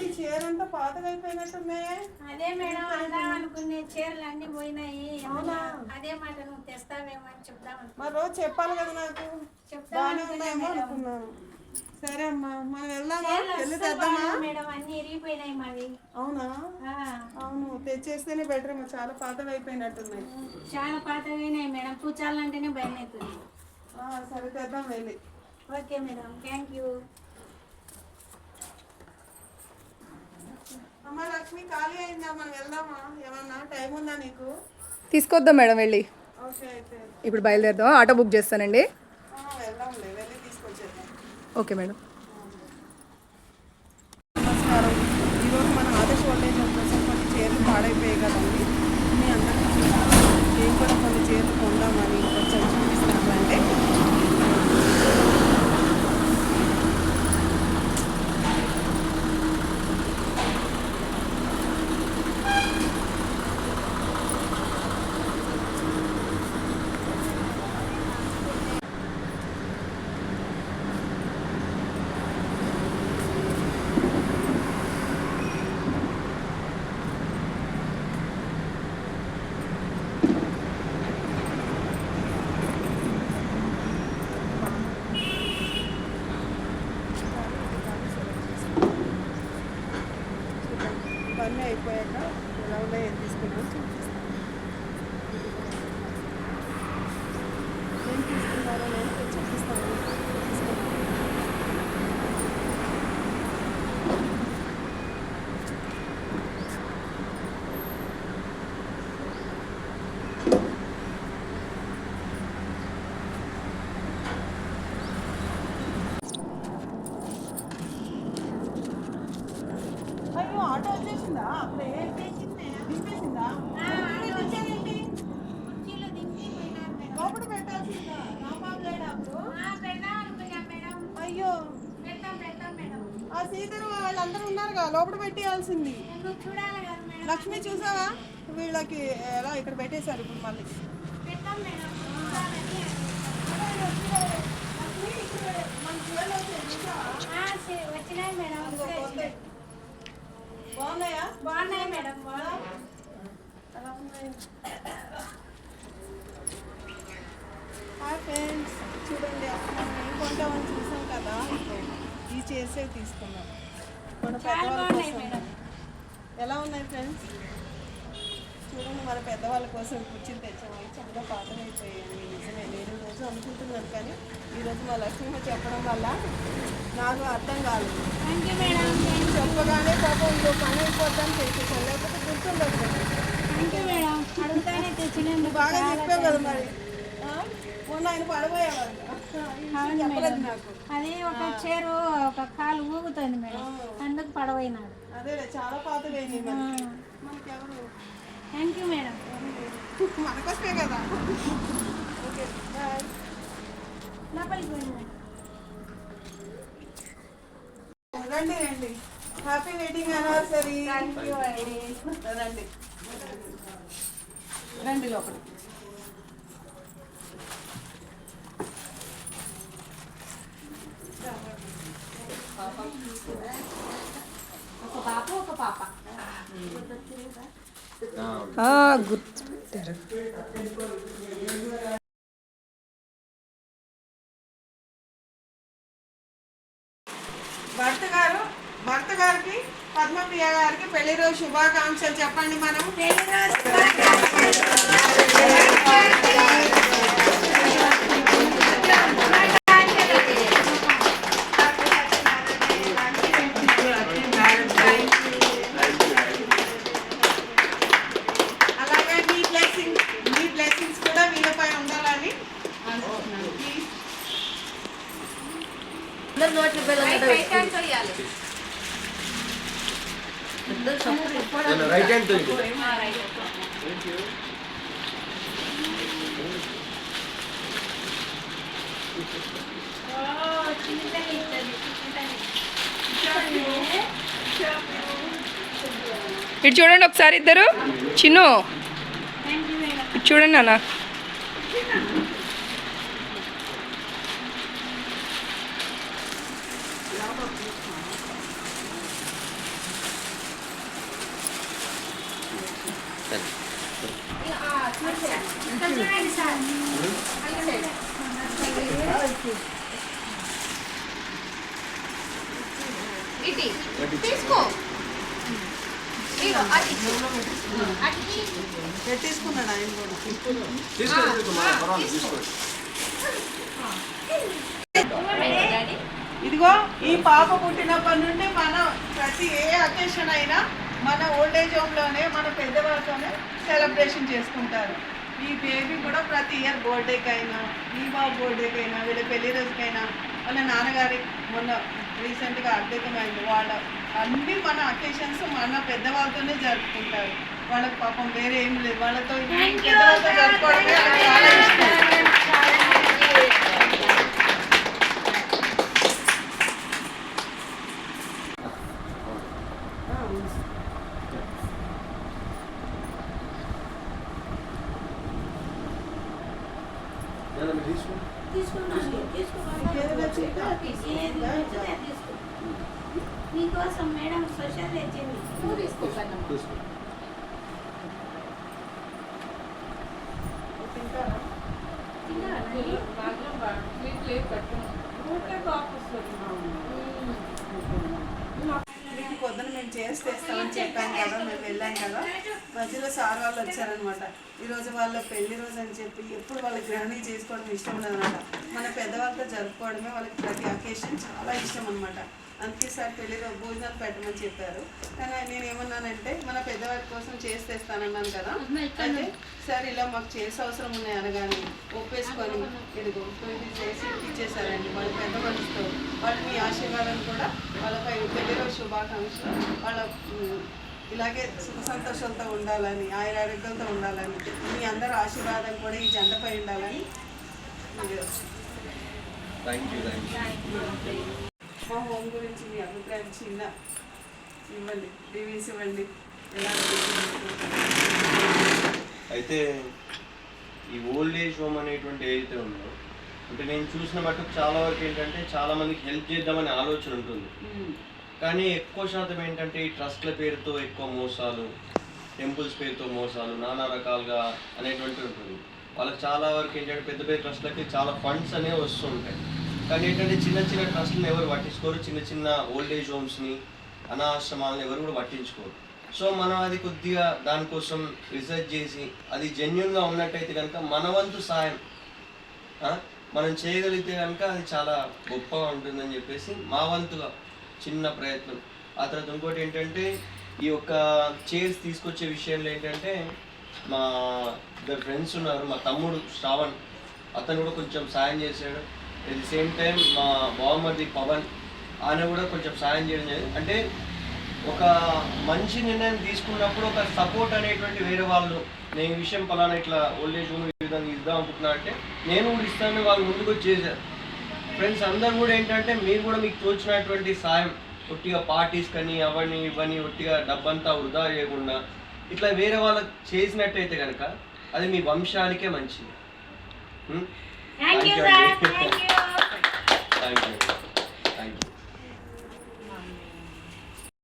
ఈ చీర అంతా పాతగా అయిపోయినట్టున్నాయే. అదే మేడం అందాం అనుకునే చీరలు అన్ని పోయినాయి. అదే మాట నువ్వు తెస్తావేమో అని చెప్దాం. మరి రోజు చెప్పాలి కదా నాకు. బాగానే ఉన్నాయేమో అనుకున్నాను. సరే అమ్మా మనం వెళ్దామా? వెళ్ళి తెద్దామా? మేడం అన్ని ఇరిగిపోయినాయి మావి. అవునా? అవును తెచ్చేస్తేనే బెటర్ ఏమో. చాలా పాతగా అయిపోయినట్టున్నాయి. చాలా పాతగా అయినాయి మేడం. కూర్చోాలంటేనే భయం అవుతుంది. సరే తెద్దాం వెళ్ళి. Okay madam thank you. అమ్మ లక్ష్మి ఖాళీ అయిందా? మనం వెళ్దామా? ఏమన్నా టైం ఉందా నీకు? తీసుకొద్దాం మేడం వెళ్ళి. ఓకే అయితే ఇప్పుడు బయలుదేరదాం. ఆటో బుక్ చేస్తానండి. వెళ్దాంలే వెళ్ళి తీసుకొచ్చేద్దాం. Okay madam. నమస్కారం. ఈరోజు మన ఆదర్శ ఓల్డేజ్ హోమ్ కోసం కొన్ని చీరలు పాడైపోయాయి కదండి. మీ అందరికీ నేను కూడా కొన్ని చీరలు కొందామని కొంచెం చూపిస్తాను అంటే ఇవన్నీ అయిపోయాక ఎలా ఉన్నాయో తీసుకున్నాను చూపిస్తాను. ఏం తీసుకున్నారో నేను చూపిస్తాను. అయ్యో ఆటో వచ్చేసిందా? అప్పుడే దింపేసిందా? లోపల పెట్టాల్సిందా? నా బాబు లేడా అప్పుడు? అయ్యో ఆ సీతను వాళ్ళందరూ ఉన్నారుగా లోపల పెట్టేయాల్సింది. లక్ష్మి చూసావా? వీళ్ళకి ఎలా ఇక్కడ పెట్టేశారు ఇప్పుడు మళ్ళీ. వచ్చినాయి మేడం. బాగున్నాయా? బాగున్నాయి మేడం. ఎలా ఉన్నాయి? హాయ్ ఫ్రెండ్స్, చూడండి మనం ఏం కొంటామని చూసాం కదా. ఈ చేసే తీసుకున్నాం మన పెద్దవాళ్ళ కోసం. ఎలా ఉన్నాయి ఫ్రెండ్స్? చూడండి మన పెద్దవాళ్ళ కోసం కుర్చీలు తెచ్చాము. చాలా పాతగా అయిపోయాయి. నిజమే నేను రోజు అనుకుంటున్నాను కానీ ఈరోజు మా లక్ష్మి చెప్పడం వల్ల నాకు అర్థం కాలేదు. చెప్పగానే పాపం ఇంకో పని అయిపోద్దని తెచ్చేసాను. లేకపోతే గుర్తుండదు. బాగా చెప్పావు కదా మరి. మొన్న ఆయన పడిపోయేవారు చెప్పలేదు నాకు. అదే ఒక చీర ఒక కాలు ఊగుతుంది మేడం, అందుకు పడవైనాడు. అదే చాలా పాతగా అయినాయి మరి. మనకి ఎవరు? Thank you madam. మనకొస్తే కదా. Okay bye. రండి రండి. Happy wedding anniversary. రండి రండి లోపల. ఒక పాప ఒక పాప. గుర్తుపెట్టారు. భర్త గారికి పద్మప్రియ గారికి పెళ్లి రోజు శుభాకాంక్షలు చెప్పండి. మనం అలాగే మీ బ్లెస్సింగ్స్ కూడా వీళ్ళపై ఉండాలని అనుకుంటున్నాను. రైట్ హ్యాండ్ తో ఇటు చూడండి ఒకసారి ఇద్దరు. చిన్ను ఇటు చూడండి నాన్న. ఇక్కడ చూడండి సార్. తీసుకో పెట్టేసుకున్నాడు ఆయన కూడా. ఇదిగో ఈ పాప పుట్టినప్పటి నుండి మనం ప్రతి ఏ అకేషన్ అయినా మన ఓల్డేజ్ హోమ్లోనే మన పెద్దవాళ్ళతోనే సెలబ్రేషన్ చేసుకుంటారు. ఈ బేబీ కూడా ప్రతి ఇయర్ బర్త్డేకైనా, ఈ బాబు బర్త్డేకైనా, వీళ్ళ పెళ్లి రోజుకైనా, వాళ్ళ నాన్నగారి మొన్న రీసెంట్గా అద్భుతమైంది. వాళ్ళ అన్ని మన అకేషన్స్ మన పెద్దవాళ్ళతోనే జరుపుకుంటారు. వాళ్ళకి పాపం వేరే ఏం లేదు, వాళ్ళతో పెద్దవాళ్ళతో జరుపుకోవడమే వాళ్ళకి చాలా ఇష్టం. మీకోసం మేడం స్పెషల్ తెచ్చింది. మీకు పొద్దున మేము చేసి తెస్తామని చెప్పాం కదా, మేము వెళ్ళాం కదా. మధ్యలో సార్ వాళ్ళు వచ్చారనమాట. ఈరోజు వాళ్ళ పెళ్లి రోజు అని చెప్పి ఎప్పుడు వాళ్ళ గ్రహణి చేసుకోవడం ఇష్టం ఉండదన్నమాట. మన పెద్దవాళ్ళతో జరుపుకోవడమే వాళ్ళకి ప్రతి అకేషన్ చాలా ఇష్టం అనమాట. అందుకే సార్ పెళ్లి రోజు భోజనాలు పెట్టమని చెప్పారు. కానీ నేను ఏమన్నానంటే మన పెద్దవారి కోసం చేసి తెస్తానన్నాను కదా. అయితే సార్ ఇలా మాకు చేసే అవసరం ఉన్నాయి అనగానే ఒప్పేసుకొని ఇదిగో ఇది చేసి ఇచ్చేసారండి. వాళ్ళ పెద్ద మనిషితో వాళ్ళు మీ ఆశీర్వాదం కూడా వాళ్ళపై పెళ్లి రోజు శుభాకాంక్షలు. వాళ్ళ ఇలాగే సుఖ సంతోషాలతో ఉండాలని, ఆయురారోగ్యాలతో ఉండాలని, మీ అందరూ ఆశీర్వాదం కూడా ఈ జంటపై ఉండాలని. మా హోమ్ గురించి మీ అభిప్రాయం చిన్న ఇవ్వండి, రివ్యూస్ ఇవ్వండి. ఎలా అయితే ఈ ఓల్డ్ ఏజ్ హోమ్ అనేటువంటి ఏదైతే ఉందో, అంటే నేను చూసిన మటుకు చాలా వరకు ఏంటంటే చాలా మందికి హెల్ప్ చేద్దామనే ఆలోచన ఉంటుంది. కానీ ఎక్కువ శాతం ఏంటంటే ఈ ట్రస్ట్ల పేరుతో ఎక్కువ మోసాలు, టెంపుల్స్ పేరుతో మోసాలు, నానా రకాలుగా అనేటువంటి ఉంటుంది. వాళ్ళకి చాలా వరకు ఏంటంటే పెద్ద పెద్ద ట్రస్ట్లకి చాలా ఫండ్స్ అనేవి వస్తూ ఉంటాయి. కానీ ఏంటంటే చిన్న చిన్న ట్రస్ట్లను ఎవరు పట్టించుకోరు. చిన్న చిన్న ఓల్డ్ ఏజ్ హోమ్స్ని, అనాశ్రమాలను ఎవరు కూడా పట్టించుకోరు. సో మనం అది కొద్దిగా దానికోసం రీసెర్చ్ చేసి అది జెన్యున్గా ఉన్నట్టయితే కనుక మన వంతు సాయం మనం చేయగలిగితే కనుక అది చాలా గొప్పగా ఉంటుందని చెప్పేసి మా వంతుగా చిన్న ప్రయత్నం. ఆ తర్వాత ఇంకోటి ఏంటంటే ఈ యొక్క చైర్స్ తీసుకొచ్చే విషయంలో ఏంటంటే మా ఇద్దరు ఫ్రెండ్స్ ఉన్నారు. మా తమ్ముడు శ్రావణ్, అతను కూడా కొంచెం సాయం చేశాడు. అట్ ది సేమ్ టైం మా బావమరిది పవన్, ఆయన కూడా కొంచెం సాయం చేయడం జరిగింది. అంటే ఒక మంచి నిర్ణయం తీసుకున్నప్పుడు ఒక సపోర్ట్ అనేటువంటి వేరే వాళ్ళు, నేను ఈ విషయం పలానా ఇట్లా ఓల్డ్ ఏజ్ హోమ్ ఈ విధంగా ఇద్దాం అనుకుంటున్నా అంటే నేను కూడా ఇస్తానని వాళ్ళు ముందుకు వచ్చి చేశారు. ఫ్రెండ్స్ అందరూ కూడా ఏంటంటే మీరు కూడా మీకు తోచినటువంటి సాయం, ఒట్టిగా పార్టీస్ కానీ అవన్నీ ఇవన్నీ ఒట్టిగా డబ్బంతా వృధా చేయకుండా ఇట్లా వేరే వాళ్ళకి చేసినట్టయితే కనుక అది మీ వంశానికే మంచిది. Thank you.